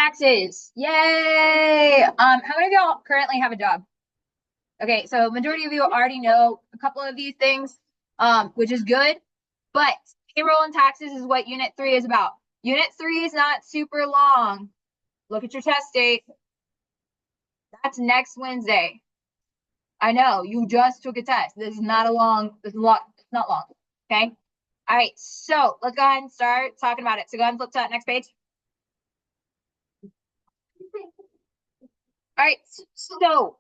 Taxes. Yay! How many of y'all currently have a job? Okay, so majority of you already know a couple of these things, which is good, but payroll and taxes is what Unit 3 is about. Unit 3 is not super long. Look at your test date. That's next Wednesday. I know, you just took a test. This is not it's not long, okay? All right, so let's go ahead and start talking about it. So go ahead and flip to that next page. All right, so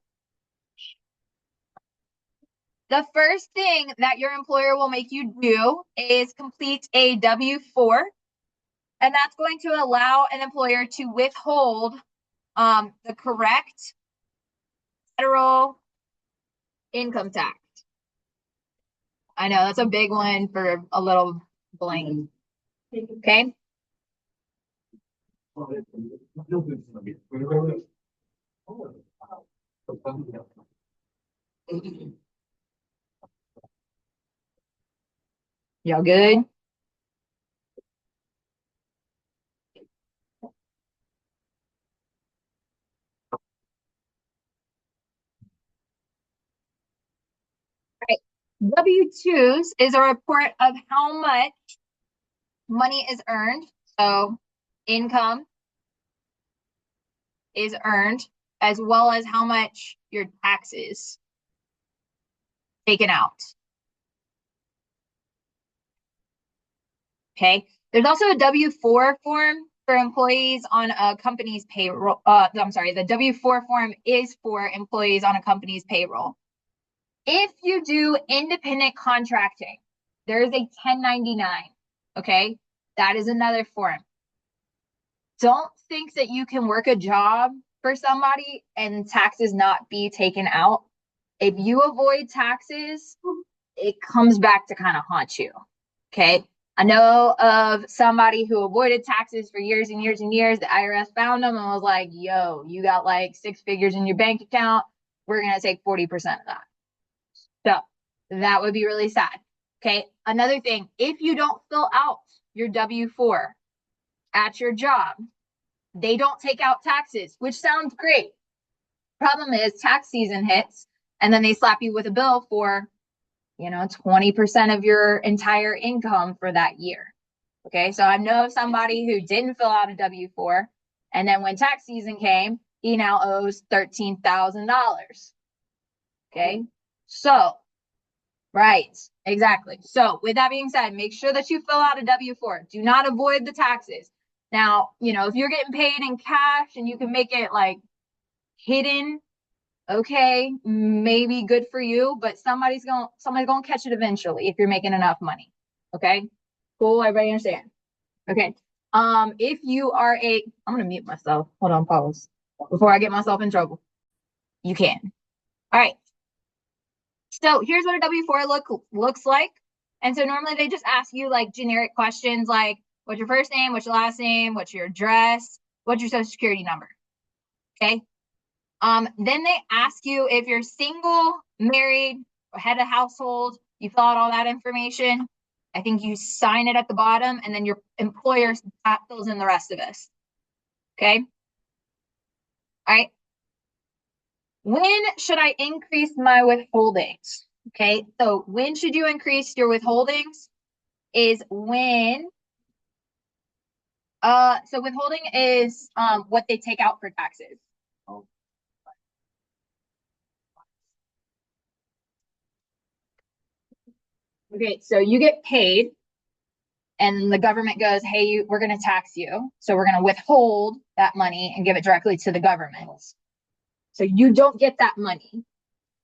the first thing that your employer will make you do is complete a W-4, and that's going to allow an employer to withhold the correct federal income tax. I know that's a big one for a little blank. Okay. Y'all good? W-2s is a report of how much money is earned. So income is earned, as well as how much your taxes taken out. Okay. There's also a W-4 form for employees on a company's payroll. I'm sorry, the W-4 form is for employees on a company's payroll. If you do independent contracting, there is a 1099. Okay. That is another form. Don't think that you can work a job for somebody and taxes not be taken out. If you avoid taxes, it comes back to kind of haunt you. Okay. I know of somebody who avoided taxes for years and years and years. The IRS found them and was like, yo, you got like 6 figures in your bank account. We're going to take 40% of that. So that would be really sad. Okay. Another thing, if you don't fill out your W-4 at your job, they don't take out taxes, which sounds great. Problem is tax season hits and then they slap you with a bill for 20% of your entire income for that year. Okay, so I know somebody who didn't fill out a W-4, and then when tax season came, he now owes $13,000. Okay, so, right, exactly. So with that being said, make sure that you fill out a W-4. Do not avoid the taxes. Now, if you're getting paid in cash and you can make it like hidden, okay, maybe good for you, but somebody's gonna catch it eventually if you're making enough money. Okay, cool. Everybody understand? Okay. If you are I'm gonna mute myself. Hold on, pause before I get myself in trouble. You can. All right. So here's what a W-4 looks like. And so normally they just ask you like generic questions like, what's your first name? What's your last name? What's your address? What's your social security number? Okay. Then they ask you if you're single, married, or head of household. You fill out all that information. I think you sign it at the bottom, and then your employer fills in the rest of this. Okay. All right. When should I increase my withholdings? Okay. So when should you increase your withholdings? Is when. So withholding is what they take out for taxes. Okay, so you get paid and the government goes, hey, we're going to tax you. So we're going to withhold that money and give it directly to the government. So you don't get that money.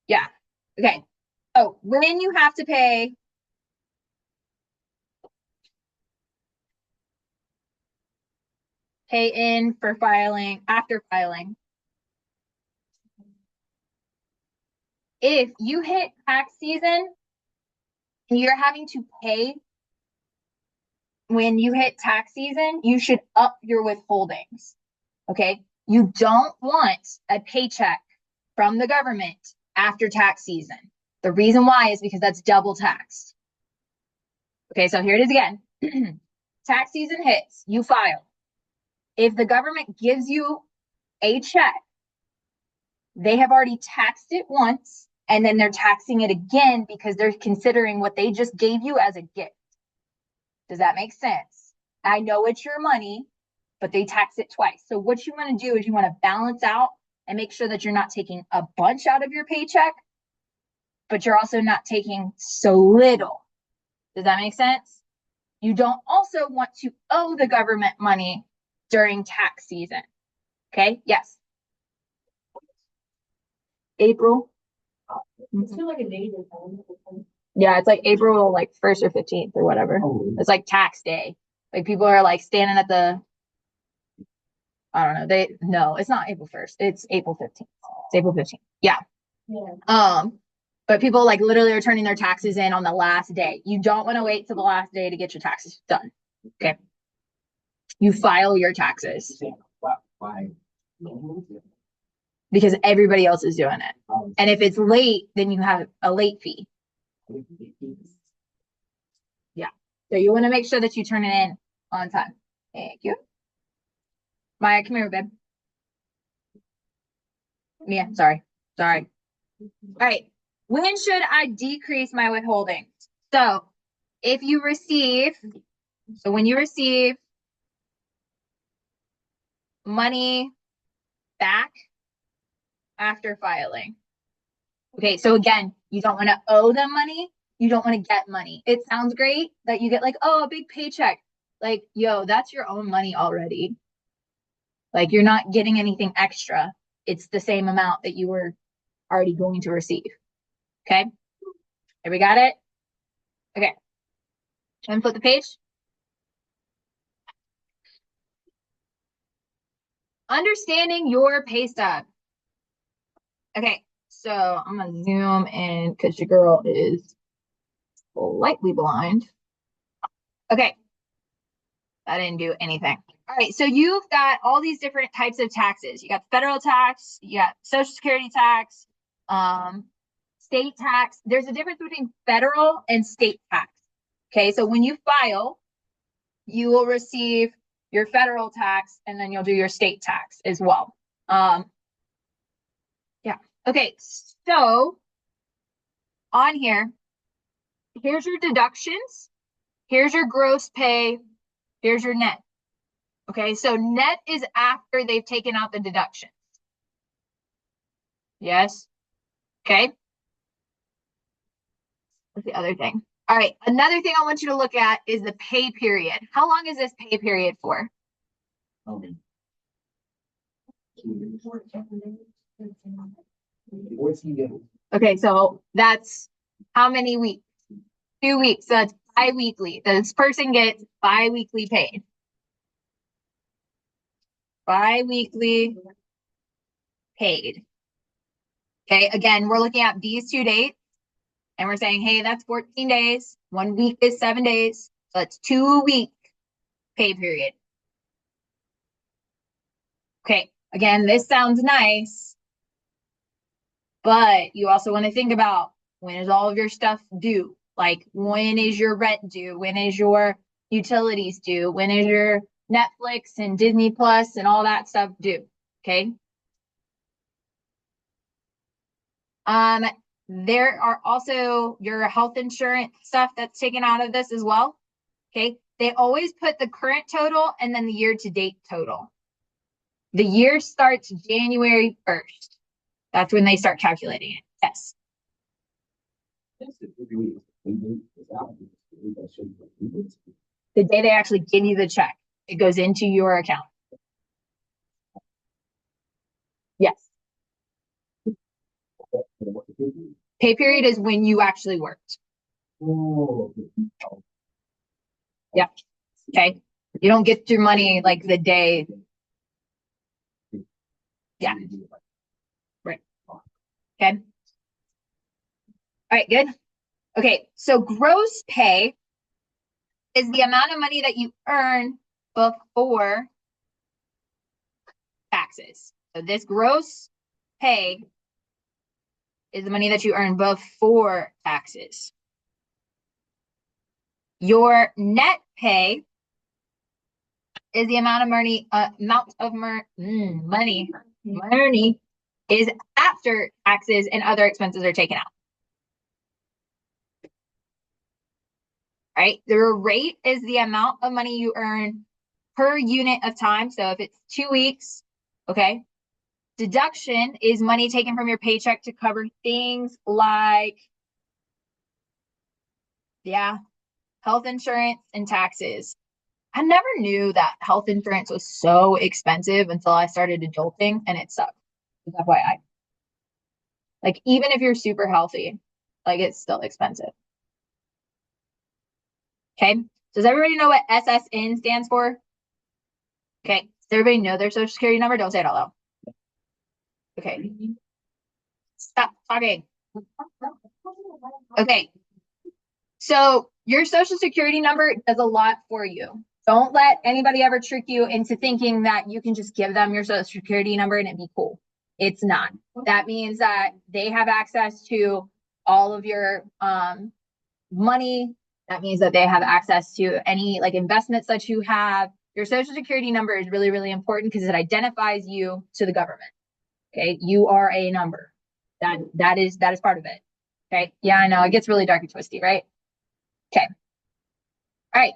Yeah. Okay. So when you have to pay in for filing, after filing, if you hit tax season and you're having to pay when you hit tax season, you should up your withholdings. Okay. You don't want a paycheck from the government after tax season. The reason why is because that's double taxed. Okay, so here it is again. Tax season hits, you file. If the government gives you a check, they have already taxed it once, and then they're taxing it again because they're considering what they just gave you as a gift. Does that make sense? I know it's your money, but they tax it twice. So what you want to do is you want to balance out and make sure that you're not taking a bunch out of your paycheck, but you're also not taking so little. Does that make sense? You don't also want to owe the government money during tax season. Okay, yes. April. It's still like a day. Yeah, it's like April like 1st or 15th or whatever. It's like tax day. Like people are like standing at the, I don't know. No, it's not April 1st. It's April 15th. It's April 15th. Yeah. But people like literally are turning their taxes in on the last day. You don't want to wait till the last day to get your taxes done. Okay. You file your taxes because everybody else is doing it. And if it's late, then you have a late fee. Yeah. So you want to make sure that you turn it in on time. Thank you. Maya, come here, babe. Mia, sorry. All right. When should I decrease my withholding? So if you receive, so when you receive money back after filing. Okay, so again, you don't want to owe them money. You don't want to get money. It sounds great that you get like, oh, a big paycheck. Like, yo, that's your own money already. Like, you're not getting anything extra. It's the same amount that you were already going to receive. Okay, we got it? Okay, and flip the page. Understanding your pay stub. Okay, so I'm gonna zoom in because your girl is slightly blind. Okay, I didn't do anything. All right, so you've got all these different types of taxes. You got federal tax, you got Social Security tax, state tax. There's a difference between federal and state tax. Okay, so when you file, you will receive your federal tax and then you'll do your state tax as well. Yeah. Okay, so on here, here's your deductions, here's your gross pay, here's your net. Okay, so net is after they've taken out the deductions. Yes. Okay. What's the other thing? All right, another thing I want you to look at is the pay period. How long is this pay period for? Okay, so that's how many weeks? 2 weeks. So that's bi-weekly. This person gets bi-weekly paid. Bi-weekly paid. Okay, again, we're looking at these 2 dates and we're saying, hey, that's 14 days. 1 week is 7 days. So that's 2 week pay period. Okay, again, this sounds nice, but you also want to think about when is all of your stuff due? Like, when is your rent due? When is your utilities due? When is your Netflix and Disney Plus and all that stuff due? Okay. There are also your health insurance stuff that's taken out of this as well. Okay. They always put the current total and then the year-to-date total. The year starts January 1st. That's when they start calculating it. Yes. The day they actually give you the check, it goes into your account. Yes. Pay period is when you actually worked. Yeah. Okay. You don't get your money like the day. Yeah. Right. Okay. All right, good. Okay, so gross pay is the amount of money that you earn before taxes. So this gross pay is the money that you earn before taxes. Your net pay is the amount of money, money is after taxes and other expenses are taken out. Right? The rate is the amount of money you earn per unit of time. So if it's 2 weeks, okay. Deduction is money taken from your paycheck to cover things like, health insurance and taxes. I never knew that health insurance was so expensive until I started adulting, and it sucked. Just FYI. Like, even if you're super healthy, like, it's still expensive. Okay. Does everybody know what SSN stands for? Okay. Does everybody know their social security number? Don't say it out loud. Okay. Stop talking. Okay. So your social security number does a lot for you. Don't let anybody ever trick you into thinking that you can just give them your social security number and it'd be cool. It's not. That means that they have access to all of your money. That means that they have access to any like investments that you have. Your social security number is really, really important because it identifies you to the government. Okay. You are a number. That is part of it. Okay. Yeah, I know. It gets really dark and twisty, right? Okay. All right.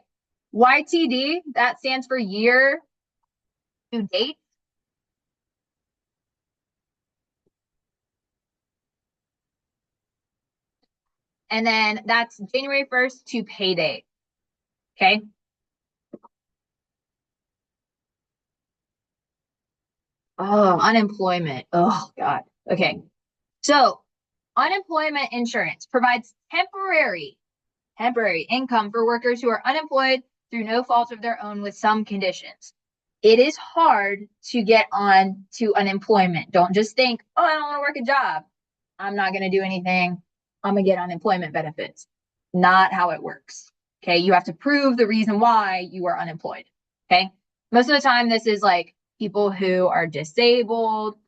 YTD, that stands for year to date. And then that's January 1st to pay date. Okay. Oh, unemployment. Oh, God. Okay. So unemployment insurance provides temporary income for workers who are unemployed through no fault of their own with some conditions. It is hard to get on to unemployment. Don't just think, oh, I don't want to work a job. I'm not going to do anything. I'm going to get unemployment benefits. Not how it works. Okay. You have to prove the reason why you are unemployed. Okay. Most of the time, this is like people who are disabled,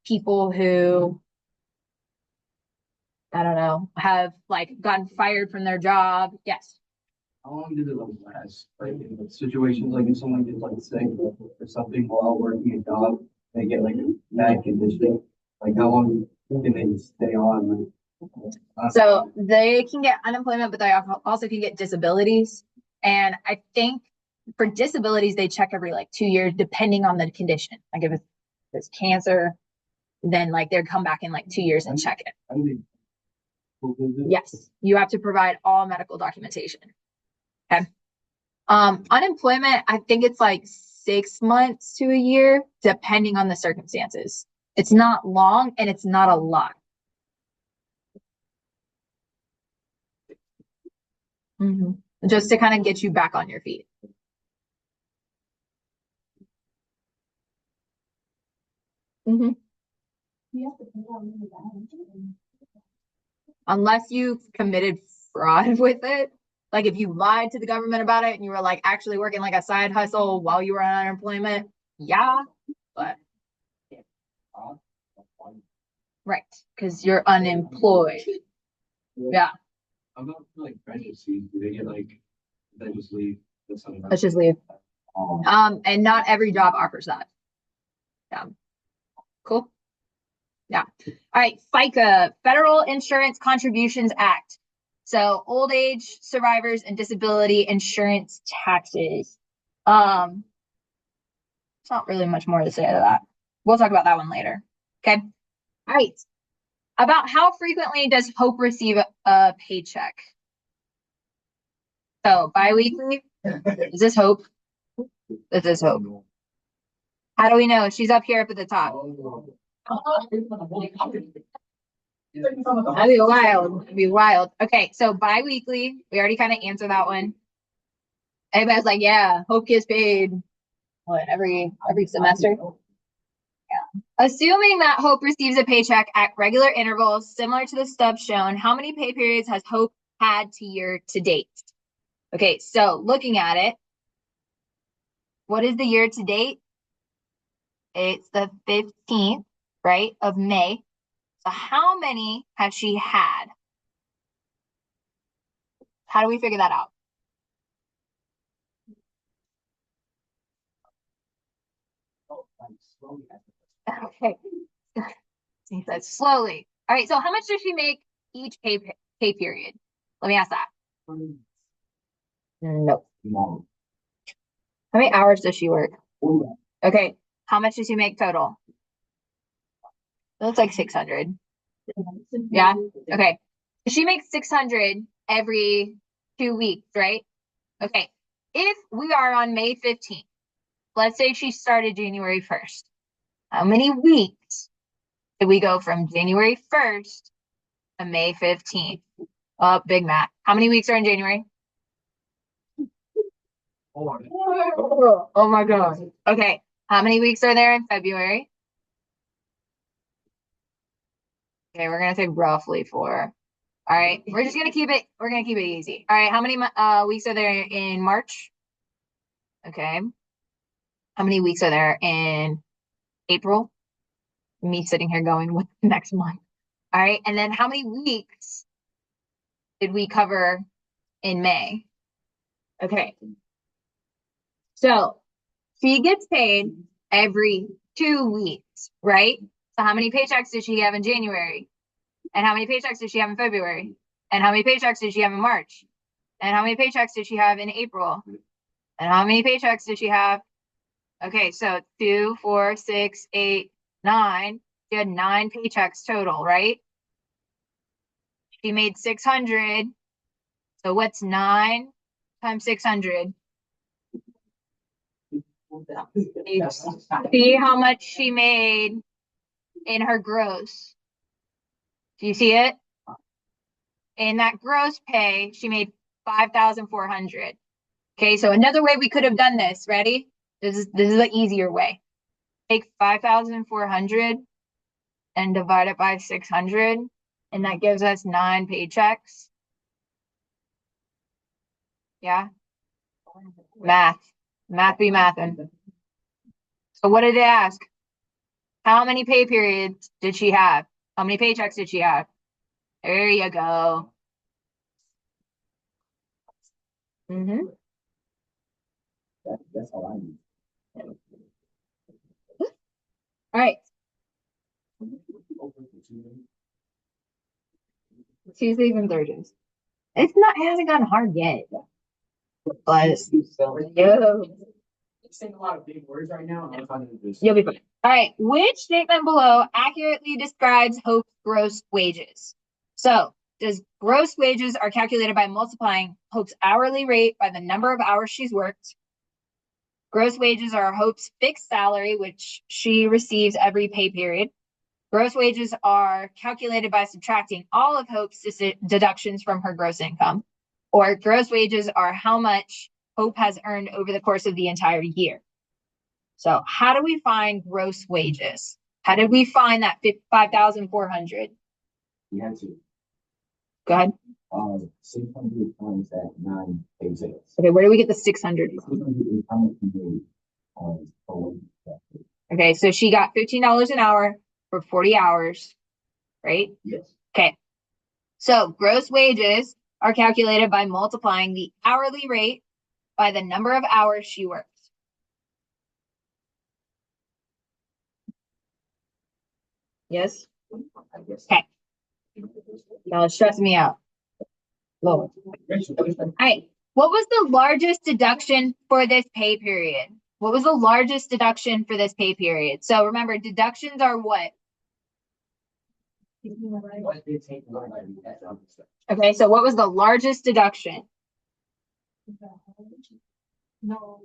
people who, I don't know, have like gotten fired from their job. Yes. How long did it last? Like in situations like if someone gets like sick or something while working a job, they get like a bad condition. Like how long can they stay on? So they can get unemployment, but they also can get disabilities. And I think for disabilities, they check every like 2 years, depending on the condition. Like if it's cancer, then like they'd come back in like 2 years and check it. Yes, you have to provide all medical documentation. Okay. Unemployment, I think it's like 6 months to a year, depending on the circumstances. It's not long and it's not a lot. Just to kind of get you back on your feet. Unless you committed fraud with it. Like if you lied to the government about it and you were like actually working like a side hustle while you were on unemployment, yeah, but right, because you're unemployed. Yeah. How about like pregnancy? Do they get like they just leave? Let's just leave. And not every job offers that. Yeah. Cool. Yeah. All right. FICA, Federal Insurance Contributions Act. So old age survivors and disability insurance taxes. It's not really much more to say to that. We'll talk about that one later. Okay. All right. About how frequently does Hope receive a paycheck? So biweekly? Is this Hope? This is Hope. How do we know? She's up here up at the top. That'd be wild. That'd be wild. Okay, so bi-weekly, we already kind of answered that one. Everybody's like, yeah, Hope gets paid what every semester. Yeah. Assuming that Hope receives a paycheck at regular intervals, similar to the stub shown, how many pay periods has Hope had to year to date? Okay, so looking at it, what is the year to date? It's the 15th, right, of May. So how many has she had? How do we figure that out? Okay. He says slowly. All right. So how much does she make each pay period? Let me ask that. No. How many hours does she work? Okay. How much does she make total? It looks like 600. Yeah. Okay. She makes 600 every 2 weeks, right? Okay. If we are on May 15th, let's say she started January 1st. How many weeks did we go from January 1st to May 15th? Oh, big math. How many weeks are in January? Oh my God. Okay. How many weeks are there in February? Okay, we're gonna say roughly 4. All right. We're gonna keep it easy. All right. How many weeks are there in March? Okay. How many weeks are there in April? Me sitting here going, what's the next month? All right. And then how many weeks did we cover in May? Okay. So she gets paid every 2 weeks, right? So how many paychecks did she have in January? And how many paychecks did she have in February? And how many paychecks did she have in March? And how many paychecks did she have in April? And how many paychecks did she have? Okay, so 2, 4, 6, 8, 9. She had 9 paychecks total, right? She made 600. So what's 9 times 600? See how much she made in her gross. Do you see it? In that gross pay, she made 5,400. Okay, so another way we could have done this, ready? This is the easier way. Take 5,400 and divide it by 600, and that gives us 9 paychecks. Yeah. Math be mathin'. So what did it ask? How many pay periods did she have? How many paychecks did she have? There you go. Mm-hmm. That's all I need. All right. Tuesdays and Thursdays. It hasn't gotten hard yet. But yo, Saying a lot of big words right now. you'll be fine. All right. Which statement below accurately describes Hope's gross wages? So, does gross wages are calculated by multiplying Hope's hourly rate by the number of hours she's worked? Gross wages are Hope's fixed salary, which she receives every pay period. Gross wages are calculated by subtracting all of Hope's deductions from her gross income. Or gross wages are how much Hope has earned over the course of the entire year. So how do we find gross wages? How did we find that 5,400? We had to. Go ahead. 600 times that 9 paychecks. Okay, where do we get the 600? 600 is how much you made. Okay, so she got $15 an hour for 40 hours, right? Yes. Okay. So gross wages are calculated by multiplying the hourly rate by the number of hours she works. Yes? Okay. Y'all are stressing me out. Lord. All right. What was the largest deduction for this pay period? What was the largest deduction for this pay period? So remember, deductions are what? Okay, so what was the largest deduction? No.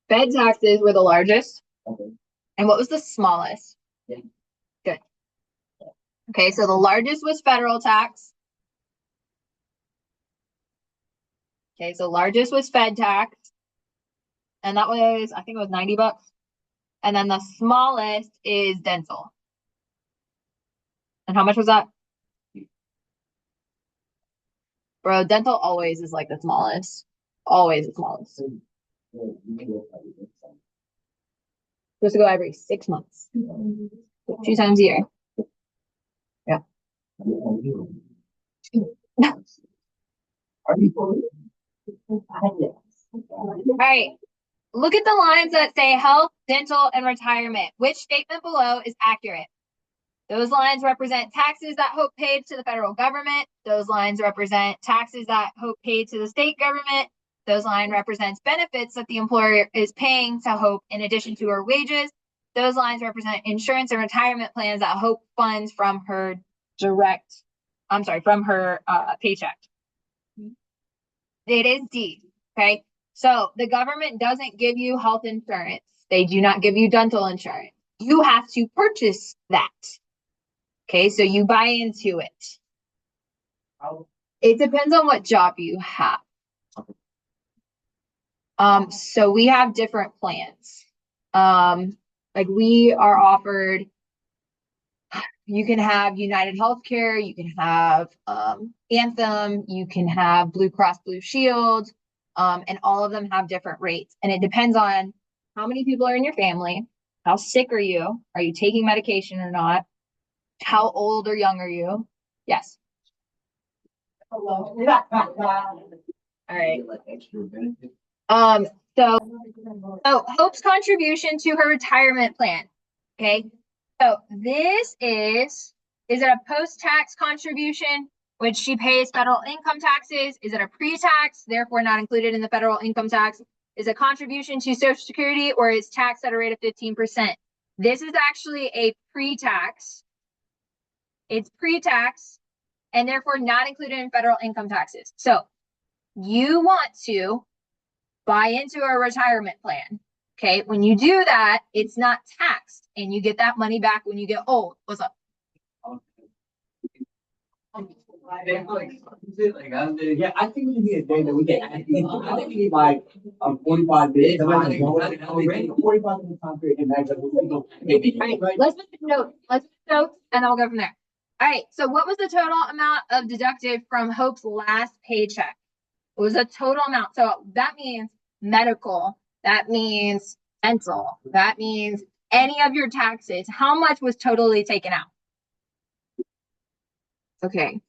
Fed taxes were the largest. Okay. And what was the smallest? Yeah. Good. Okay, so the largest was federal tax. Okay, so largest was Fed tax. And that was, I think it was $90. And then the smallest is dental. And how much was that? Bro, dental always is like the smallest. Always the smallest. Supposed to go every 6 months. 2 times a year. Yeah. All right. look at the lines that say health, dental, and retirement. Which statement below is accurate? Those lines represent taxes that Hope paid to the federal government. Those lines represent taxes that Hope paid to the state government. Those line represents benefits that the employer is paying to Hope in addition to her wages. Those lines represent insurance and retirement plans that Hope funds from her paycheck. It is D, okay? So the government doesn't give you health insurance. They do not give you dental insurance. You have to purchase that. Okay, so you buy into it. It depends on what job you have. So we have different plans. Like we are offered, you can have United Healthcare, you can have Anthem, you can have Blue Cross Blue Shield, and all of them have different rates. And it depends on how many people are in your family, how sick are you taking medication or not, how old or young are you? Yes. All right. So Hope's contribution to her retirement plan. Okay. So this is it a post-tax contribution, which she pays federal income taxes? Is it a pre-tax, therefore not included in the federal income tax? Is a contribution to Social Security, or is taxed at a rate of 15%? This is actually a pre-tax. It's pre-tax and therefore not included in federal income taxes. So you want to buy into a retirement plan. Okay, when you do that, it's not taxed and you get that money back when you get old. What's up? Yeah, I think we need a day that we get. I think we need like 45 days. 45 minutes time period and that's maybe. All right, let's make a note. And I'll go from there. All right, so what was the total amount of deducted from Hope's last paycheck? It was a total amount. So that means medical, that means dental, that means any of your taxes. How much was totally taken out? Okay.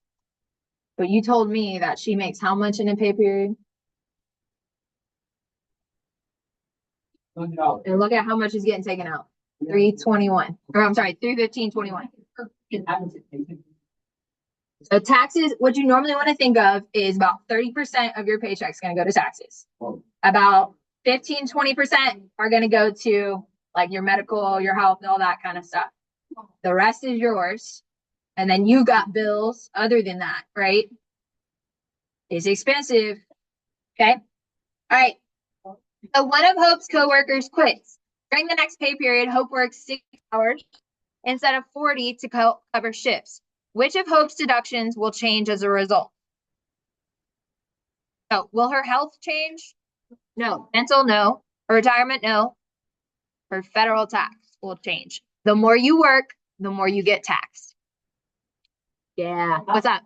But you told me that she makes how much in a pay period? $100. And look at how much is getting taken out. 321. Or I'm sorry, 315.21. So taxes, what you normally want to think of is about 30% of your paycheck is going to go to taxes. About 15, 20% are going to go to like your medical, your health, all that kind of stuff. The rest is yours. And then you got bills other than that, right? It's expensive. Okay. All right. So one of Hope's coworkers quits. During the next pay period, Hope works 6 hours instead of 40 to cover shifts. Which of Hope's deductions will change as a result? So will her health change? No. Dental, no. Her retirement, no. Her federal tax will change. The more you work, the more you get taxed. Yeah. What's up?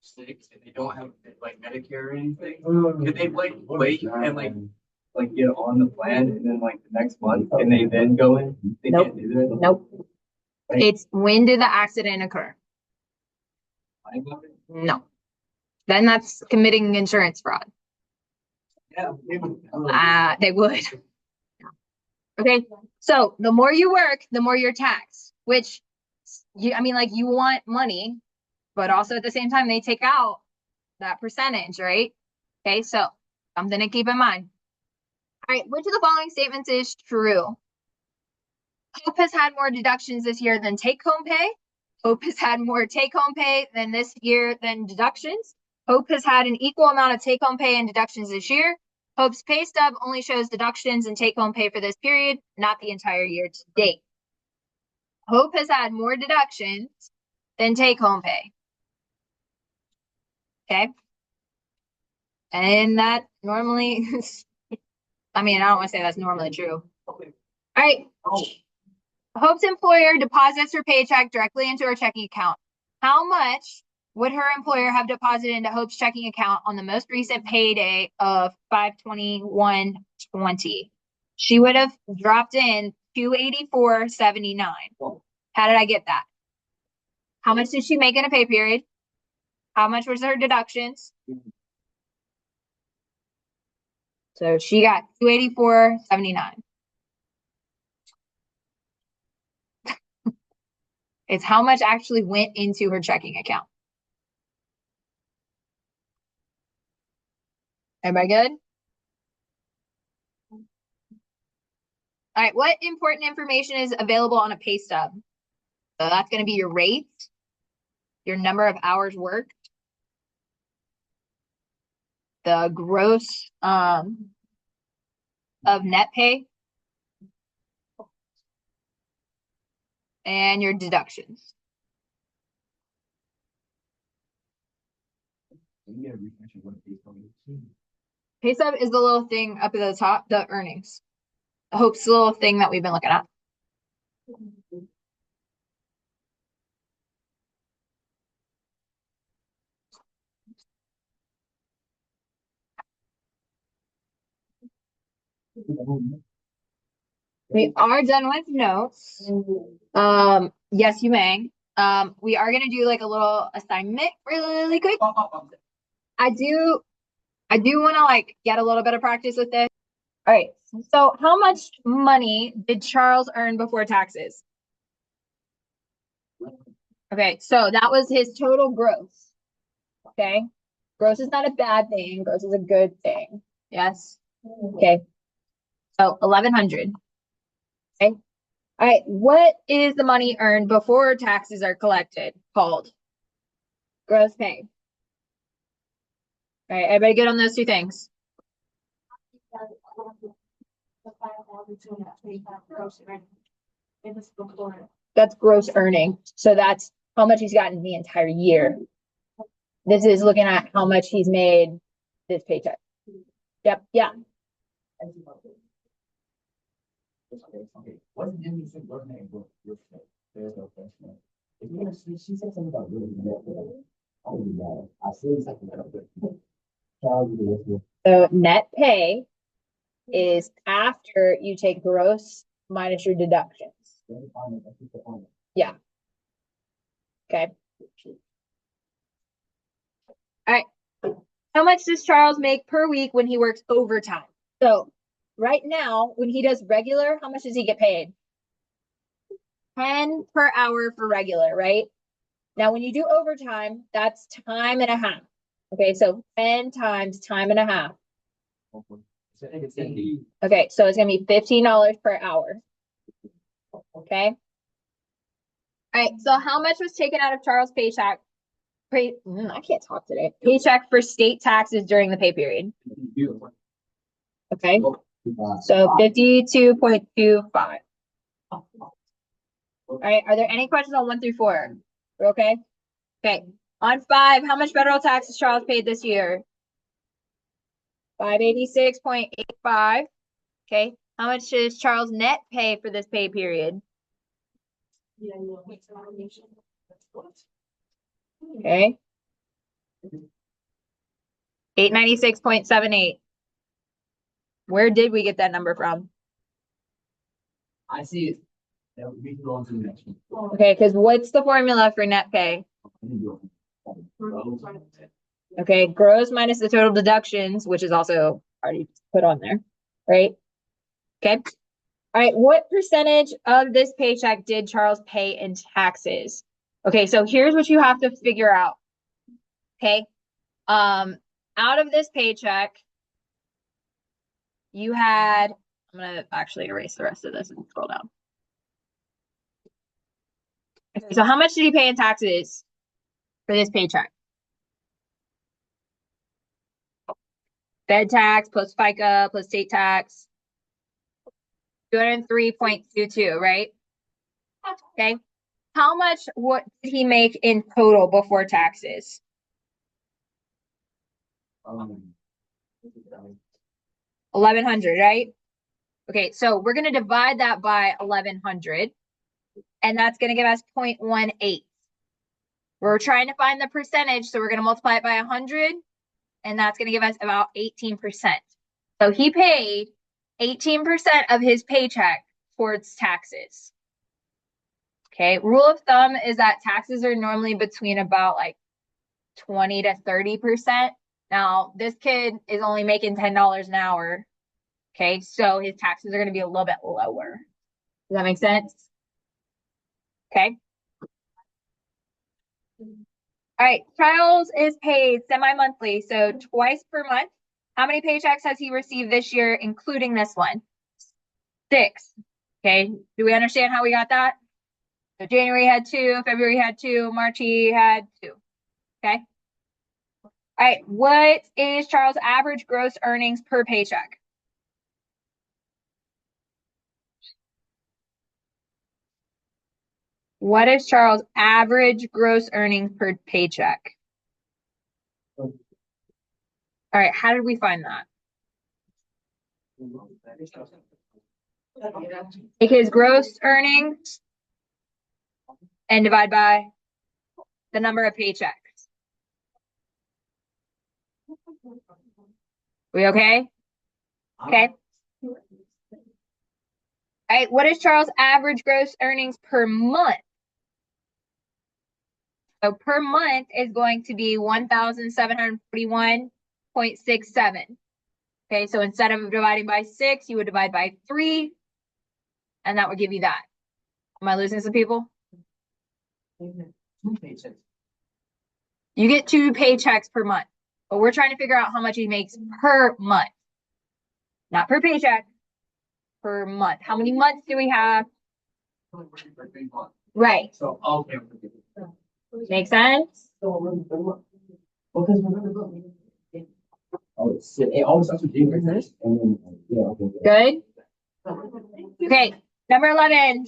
Sick and they don't have like Medicare or anything, can they like wait and like get on the plan and then like the next month and they then go in? They Nope. can't do that. Nope. It's when did the accident occur? I know it. No. Then that's committing insurance fraud. Yeah. They would. Okay. So the more you work, the more you're taxed, which you want money, but also at the same time, they take out that percentage, right? Okay. So something to keep in mind. All right. Which of the following statements is true? Hope has had more deductions this year than take-home pay. Hope has had more take-home pay than this year than deductions. Hope has had an equal amount of take-home pay and deductions this year. Hope's pay stub only shows deductions and take-home pay for this period, not the entire year to date. Hope has had more deductions than take-home pay. Okay. And that normally, I don't want to say that's normally true. All right. Hope's employer deposits her paycheck directly into her checking account. How much would her employer have deposited into Hope's checking account on the most recent payday of 5/21/20? She would have dropped in $284.79. How did I get that? How much did she make in a pay period? How much was her deductions? So she got 284.79. It's how much actually went into her checking account. Everybody good? All right, what important information is available on a pay stub? So that's going to be your rate, your number of hours worked, the gross of net pay, and your deductions. Pay stub is the little thing up at the top, the earnings. I hope it's the little thing that we've been looking at. We are done with notes. Yes, you may. We are gonna do like a little assignment really quick. I do want to like get a little bit of practice with this. All right. So how much money did Charles earn before taxes? Okay, so that was his total gross. Okay. Gross is not a bad thing. Gross is a good thing. Yes. Okay. So 1,100. Okay. All right. What is the money earned before taxes are collected called? Gross pay. All right. Everybody good on those two things? That's gross earning. So that's how much he's gotten the entire year. This is looking at how much he's made this paycheck. Yep. Yeah. What's the difference between work and work? There's no question. If you're gonna see, she said something about really net. Oh, yeah. I see something about it. So net pay is after you take gross minus your deductions. Yeah. Okay. All right. How much does Charles make per week when he works overtime? So right now, when he does regular, how much does he get paid? 10 per hour for regular, right? Now, when you do overtime, that's time and a half. Okay, so 10 times time and a half. Okay, so it's gonna be $15 per hour. Okay. All right, so how much was taken out of Charles' paycheck? I can't talk today. Paycheck for state taxes during the pay period. Okay. So 52.25. All right, are there any questions on 1 through 4? We're okay? Okay. On 5, how much federal taxes Charles paid this year? 586.85. Okay. How much does Charles net pay for this pay period? Okay. 896.78. Where did we get that number from? I see it. Yeah, we can go on to the next one. Okay, because what's the formula for net pay? Okay, gross minus the total deductions, which is also already put on there, right? Okay. All right, what percentage of this paycheck did Charles pay in taxes? Okay, so here's what you have to figure out. Okay. Out of this paycheck, you had, I'm gonna actually erase the rest of this and scroll down. Okay, so how much did he pay in taxes for this paycheck? Fed tax plus FICA plus state tax. 203.22, right? Okay. How much what did he make in total before taxes? 1,100, right? Okay, so we're going to divide that by 1,100, and that's going to give us 0.18. We're trying to find the percentage, so we're going to multiply it by 100, and that's going to give us about 18%. So he paid 18% of his paycheck towards taxes. Okay, rule of thumb is that taxes are normally between about like 20 to 30%. Now, this kid is only making $10 an hour. Okay, so his taxes are going to be a little bit lower. Does that make sense? Okay. All right, Charles is paid semi-monthly, so twice per month. How many paychecks has he received this year, including this one? 6. Okay, do we understand how we got that? So January had 2, February had 2, March he had 2. Okay. All right, what is Charles' average gross earnings per paycheck? What is Charles' average gross earnings per paycheck? All right, how did we find that? Take his gross earnings and divide by the number of paychecks. We okay? Okay. All right, what is Charles' average gross earnings per month? So per month is going to be 1,741.67. Okay, so instead of dividing by 6, you would divide by 3, and that would give you that. Am I losing some people? You get 2 paychecks per month, but we're trying to figure out how much he makes per month. Not per paycheck, per month. How many months do we have? Right. So, okay. Make sense? Oh, it always starts with January first, and then, yeah, okay. Good. Okay, number 11.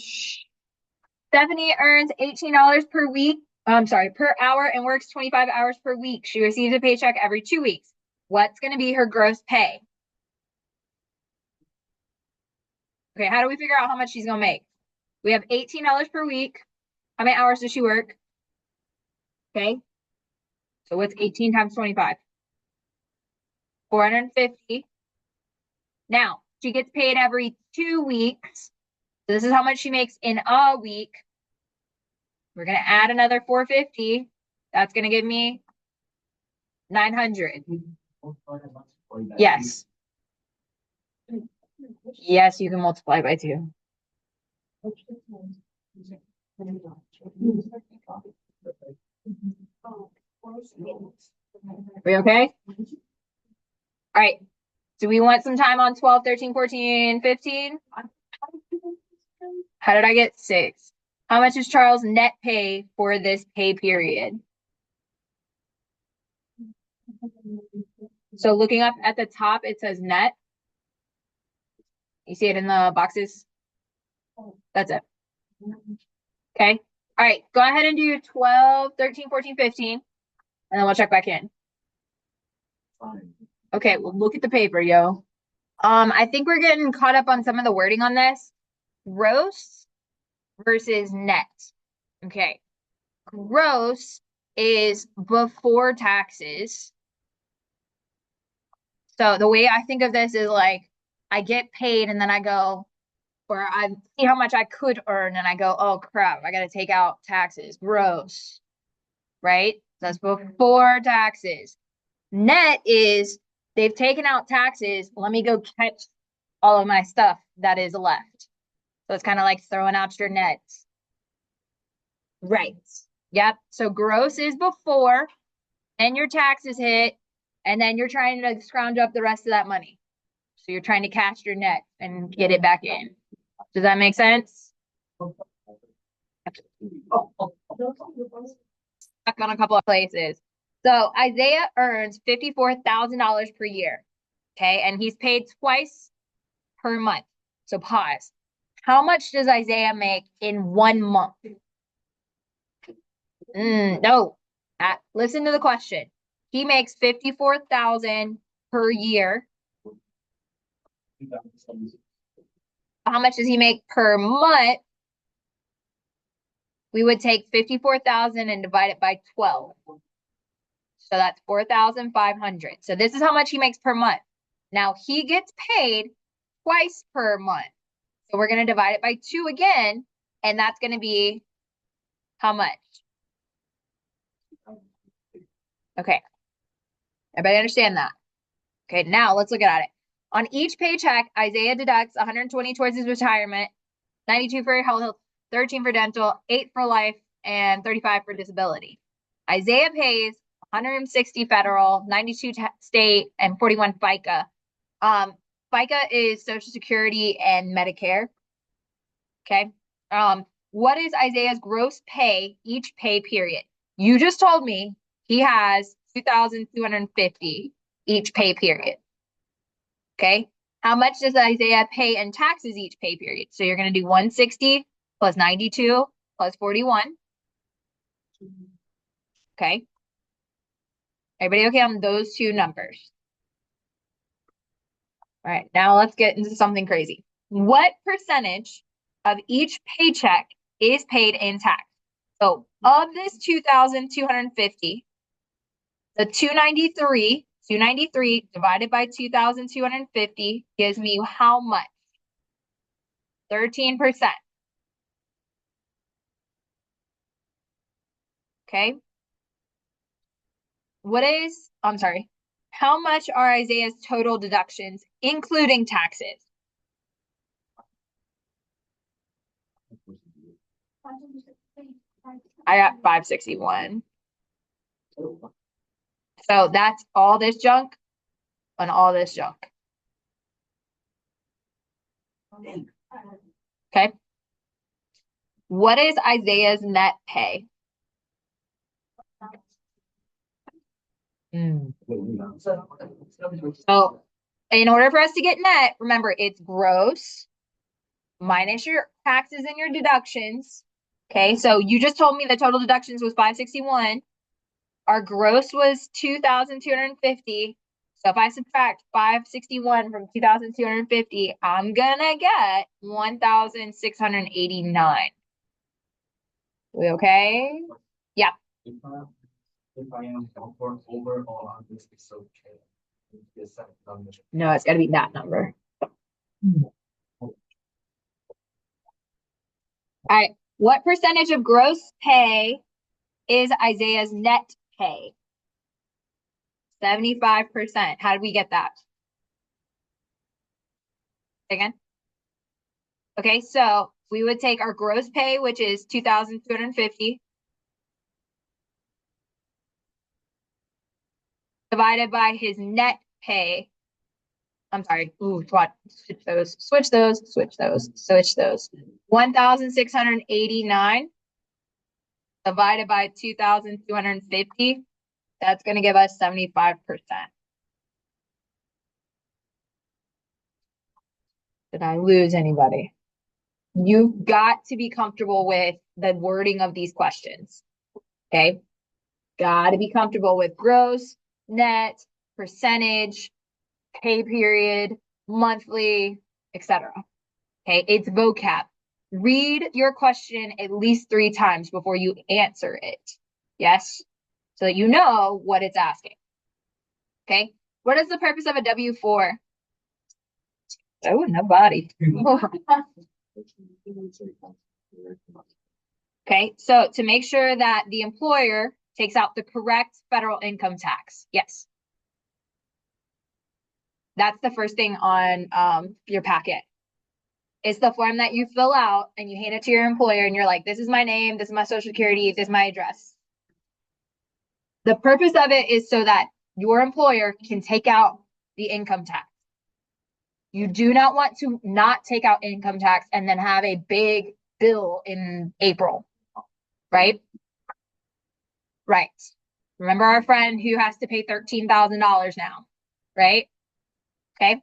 Stephanie earns $18 per week. Per hour and works 25 hours per week. She receives a paycheck every 2 weeks. What's going to be her gross pay? Okay, how do we figure out how much she's going to make? We have $18 per week. How many hours does she work? Okay. So what's 18 times 25? 450. Now, she gets paid every 2 weeks. So this is how much she makes in a week. We're going to add another 450. That's going to give me 900. Yes. Yes, you can multiply by 2. We okay? All right. Do we want some time on 12, 13, 14, 15? How did I get 6? How much is Charles' net pay for this pay period? So looking up at the top, it says net. You see it in the boxes? That's it. Okay. All right. Go ahead and do 12, 13, 14, 15. And then we'll check back in. Okay. Well, look at the paper, yo. I think we're getting caught up on some of the wording on this. Gross versus net. Okay. Gross is before taxes. So the way I think of this is like I get paid and then I go, or I see how much I could earn and I go, oh crap, I got to take out taxes. Gross. Right? That's before taxes. Net is they've taken out taxes. Let me go catch all of my stuff that is left. So it's kind of like throwing out your nets. Right. Yep. So gross is before, and your taxes hit, and then you're trying to scrounge up the rest of that money. So you're trying to cash your net and get it back in. Does that make sense? Stuck on a couple of places. So Isaiah earns $54,000 per year. Okay, and he's paid twice per month. So pause. How much does Isaiah make in 1 month? No. Listen to the question. He makes $54,000 per year. How much does he make per month? We would take 54,000 and divide it by 12. So that's 4,500. So this is how much he makes per month. Now he gets paid twice per month. So we're going to divide it by 2 again, and that's going to be how much? Okay. Everybody understand that? Okay, now let's look at it. On each paycheck, Isaiah deducts 120 towards his retirement, 92 for health, 13 for dental, 8 for life, and 35 for disability. Isaiah pays 160 federal, 92 state, and 41 FICA. FICA is Social Security and Medicare. Okay. What is Isaiah's gross pay each pay period? You just told me he has 2,250 each pay period. Okay. How much does Isaiah pay in taxes each pay period? So you're going to do 160 plus 92 plus 41. Okay. Everybody okay on those two numbers? All right. Now let's get into something crazy. What percentage of each paycheck is paid in tax? So of this 2,250, the 293 divided by 2,250 gives me how much? 13%. Okay. How much are Isaiah's total deductions, including taxes? I got 561. So that's all this junk and all this junk. Okay. What is Isaiah's net pay? So in order for us to get net, remember it's gross minus your taxes and your deductions. Okay, so you just told me the total deductions was 561. Our gross was 2,250. So if I subtract 561 from 2,250, I'm gonna get 1,689. We okay? Yeah. If I am over or on this is okay. No, it's gotta be that number. All right. What percentage of gross pay is Isaiah's net pay? 75%. How did we get that? Again? Okay, so we would take our gross pay, which is 2,250, divided by his net pay. I'm sorry. Ooh, what? Switch those. 1,689 divided by 2,250. That's going to give us 75%. Did I lose anybody? You've got to be comfortable with the wording of these questions. Okay. Got to be comfortable with gross, net, percentage, pay period, monthly, etc. Okay. It's vocab. Read your question at least 3 times before you answer it. Yes. So that you know what it's asking. Okay. What is the purpose of a W-4? Oh, no body. Okay, so to make sure that the employer takes out the correct federal income tax. Yes. That's the first thing on your packet. It's the form that you fill out and you hand it to your employer and you're like, this is my name, this is my social security, this is my address. The purpose of it is so that your employer can take out the income tax. You do not want to not take out income tax and then have a big bill in April, right? Right. Remember our friend who has to pay $13,000 now, right? Okay.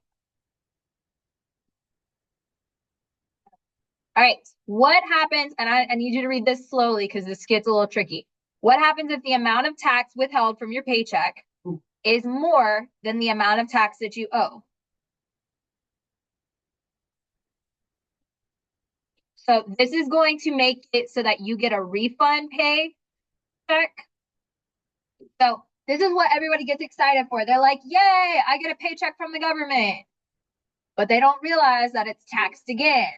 All right. What happens, and I need you to read this slowly because this gets a little tricky. What happens if the amount of tax withheld from your paycheck is more than the amount of tax that you owe? So this is going to make it so that you get a refund pay check. So this is what everybody gets excited for. They're like, yay, I get a paycheck from the government. But they don't realize that it's taxed again.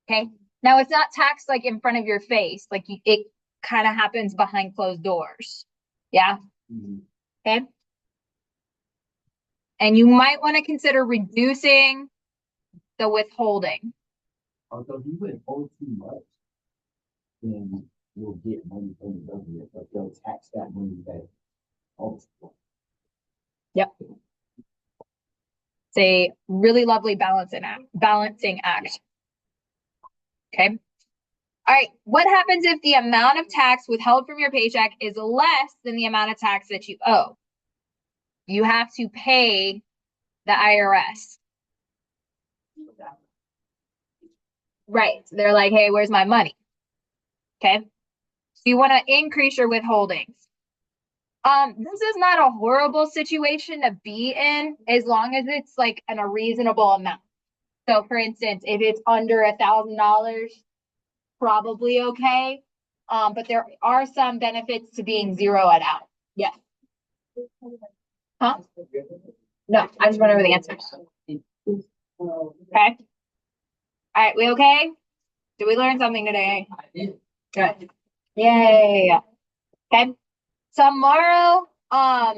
Okay. Now it's not taxed like in front of your face. Like it kind of happens behind closed doors. Yeah. Okay. And you might want to consider reducing the withholding. Also, if you withhold too much, then you'll get money from the government, but they'll tax that money back. Also, Yep. It's a really lovely balancing act. Okay. All right. What happens if the amount of tax withheld from your paycheck is less than the amount of tax that you owe? You have to pay the IRS. Right. They're like, hey, where's my money? Okay. So you want to increase your withholdings. This is not a horrible situation to be in as long as it's like a reasonable amount. So for instance, if it's under $1,000, probably okay. But there are some benefits to being zeroed out. Yes. Huh? No, I just went over the answers. Okay. All right, we okay? Did we learn something today? Good. Yay. Okay. Tomorrow, I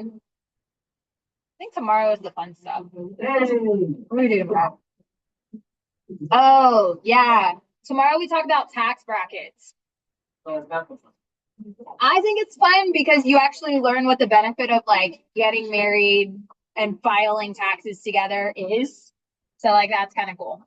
think tomorrow is the fun stuff. What do we do tomorrow? Oh, yeah. Tomorrow we talk about tax brackets. I think it's fun because you actually learn what the benefit of like getting married and filing taxes together is. So like that's kind of cool.